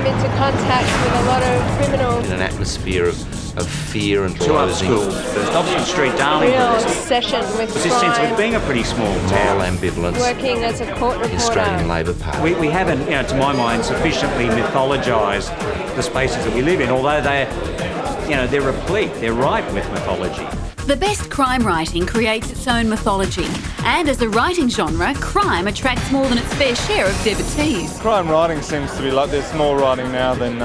come into contact with a lot of criminals. In an atmosphere of fear and closing. There's Dobson Street, Darling. Real obsession with There's this sense of being a pretty small town. Moral ambivalence. Working as a court reporter. The Australian Labor Party. We haven't, to my mind, sufficiently mythologised the spaces that we live in, although they're replete, they're ripe with mythology. The best crime writing creates its own mythology, and as a writing genre, crime attracts more than its fair share of devotees. Crime writing seems to be like there's more writing now than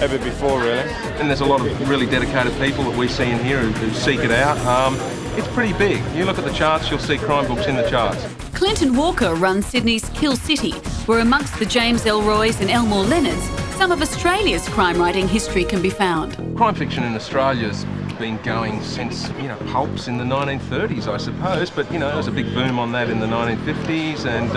ever before, really. And there's a lot of really dedicated people that we see in here who seek it out. It's pretty big. You look at the charts, you'll see crime books in the charts. Clinton Walker runs Sydney's Kill City, where amongst the James Elroys and Elmore Leonards, some of Australia's crime writing history can be found. Crime fiction in Australia's been going since, pulps in the 1930s, I suppose, but, there was a big boom on that in the 1950s, and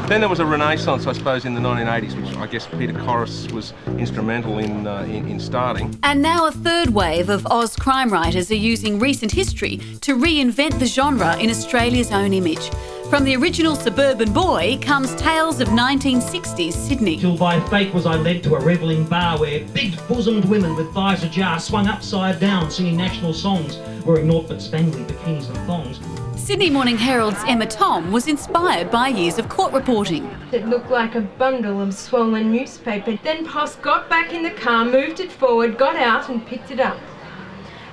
then there was a renaissance, I suppose, in the 1980s, which I guess Peter Corris was instrumental in starting. And now a third wave of Oz crime writers are using recent history to reinvent the genre in Australia's own image. From the original Suburban Boy comes tales of 1960s Sydney. Till by fate was I led to a revelling bar where big-bosomed women with thighs ajar swung upside down singing national songs, wearing naught but spangly bikinis and thongs. Sydney Morning Herald's Emma Thom was inspired by years of court reporting. It looked like a bundle of swollen newspaper. Then Poss got back in the car, moved it forward, got out and picked it up.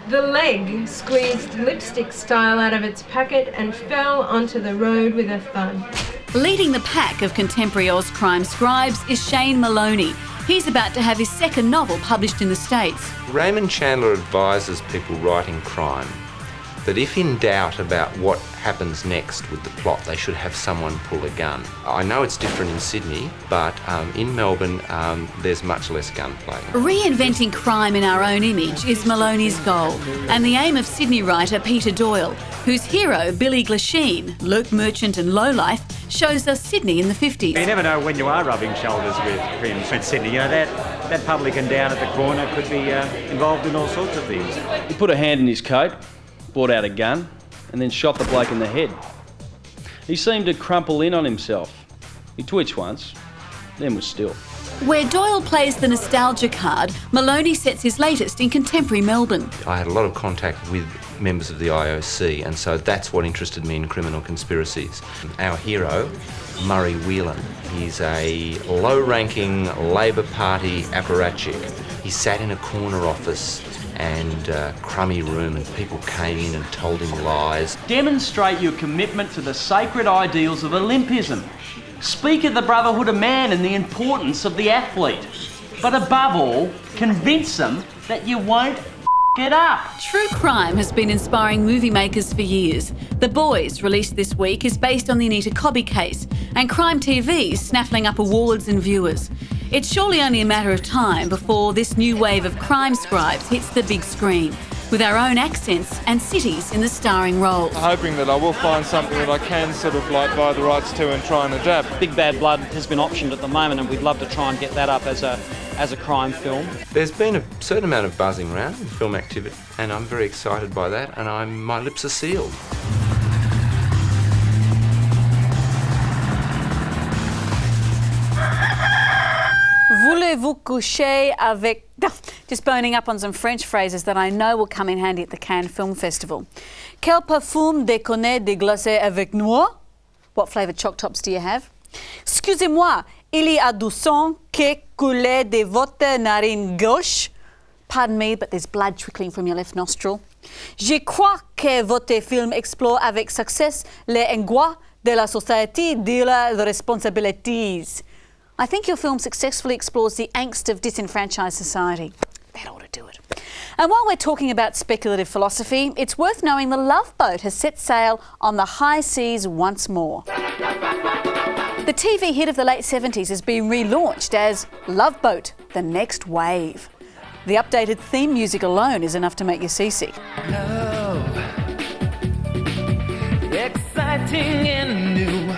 The leg squeezed lipstick style out of its packet and fell onto the road with a thud. Leading the pack of contemporary Oz crime scribes is Shane Maloney. He's about to have his second novel published in the States. Raymond Chandler advises people writing crime that if in doubt about what happens next with the plot, they should have someone pull a gun. I know it's different in Sydney, but in Melbourne, there's much less gunplay. Reinventing crime in our own image is Maloney's goal, and the aim of Sydney writer Peter Doyle, whose hero, Billy Glasheen, lurk merchant and lowlife, shows us Sydney in the 50s. You never know when you are rubbing shoulders with crims in Sydney. That publican down at the corner could be involved in all sorts of things. He put a hand in his coat, brought out a gun, and then shot the bloke in the head. He seemed to crumple in on himself. He twitched once, then was still. Where Doyle plays the nostalgia card, Maloney sets his latest in contemporary Melbourne. I had a lot of contact with members of the IOC, and so that's what interested me in criminal conspiracies. Our hero, Murray Whelan, he's a low-ranking Labor Party apparatchik. He sat in a corner office and crummy room, and people came in and told him lies. Demonstrate your commitment to the sacred ideals of Olympism. Speak of the brotherhood of man and the importance of the athlete. But above all, convince them that you won't it up. True crime has been inspiring movie makers for years. The Boys, released this week, is based on the Anita Cobby case, and Crime TV's snaffling up awards and viewers. It's surely only a matter of time before this new wave of crime scribes hits the big screen, with our own accents and cities in the starring roles. Hoping that I will find something that I can sort of like buy the rights to and try and adapt. Big Bad Blood has been optioned at the moment, and we'd love to try and get that up as a crime film. There's been a certain amount of buzzing around in film activity, and I'm very excited by that, and my lips are sealed. Voulez-vous coucher avec... Just boning up on some French phrases that I know will come in handy at the Cannes Film Festival. Quel parfum déconne déglacé avec noix? What flavoured choc tops do you have? Excusez-moi, il y a du sang qui coule de votre narine gauche. Pardon me, but there's blood trickling from your left nostril. Je crois que votre film explore avec succès les angoisses de la société de la responsabilités. I think your film successfully explores the angst of disenfranchised society. That ought to do it. And while we're talking about speculative philosophy, it's worth knowing the Love Boat has set sail on the high seas once more. The TV hit of the late 70s has been relaunched as Love Boat: The Next Wave. The updated theme music alone is enough to make you seasick. Love, exciting and new.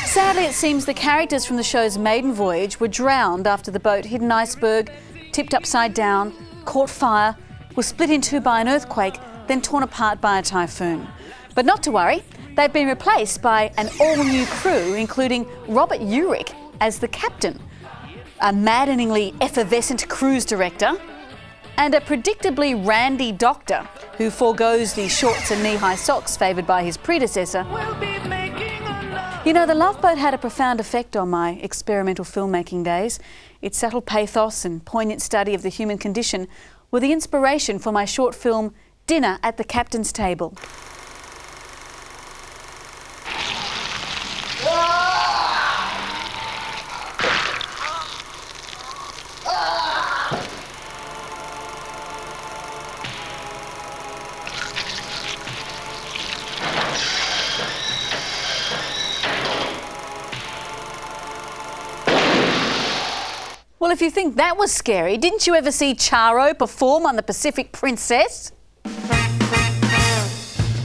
Sadly, it seems the characters from the show's maiden voyage were drowned after the boat hit an iceberg, tipped upside down, caught fire, was split in two by an earthquake, then torn apart by a typhoon. But not to worry, they've been replaced by an all-new crew, including Robert Urich as the captain. a maddeningly effervescent cruise director, and a predictably randy doctor who forgoes the shorts and knee-high socks favoured by his predecessor. You know, The Love Boat had a profound effect on my experimental filmmaking days. Its subtle pathos and poignant study of the human condition were the inspiration for my short film Dinner at the Captain's Table. Well, if you think that was scary, didn't you ever see Charo perform on The Pacific Princess?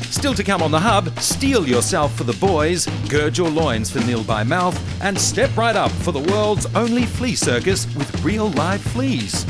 Still to come on The Hub, steel yourself for the boys, gird your loins for nil by mouth, and step right up for the world's only flea circus with real live fleas.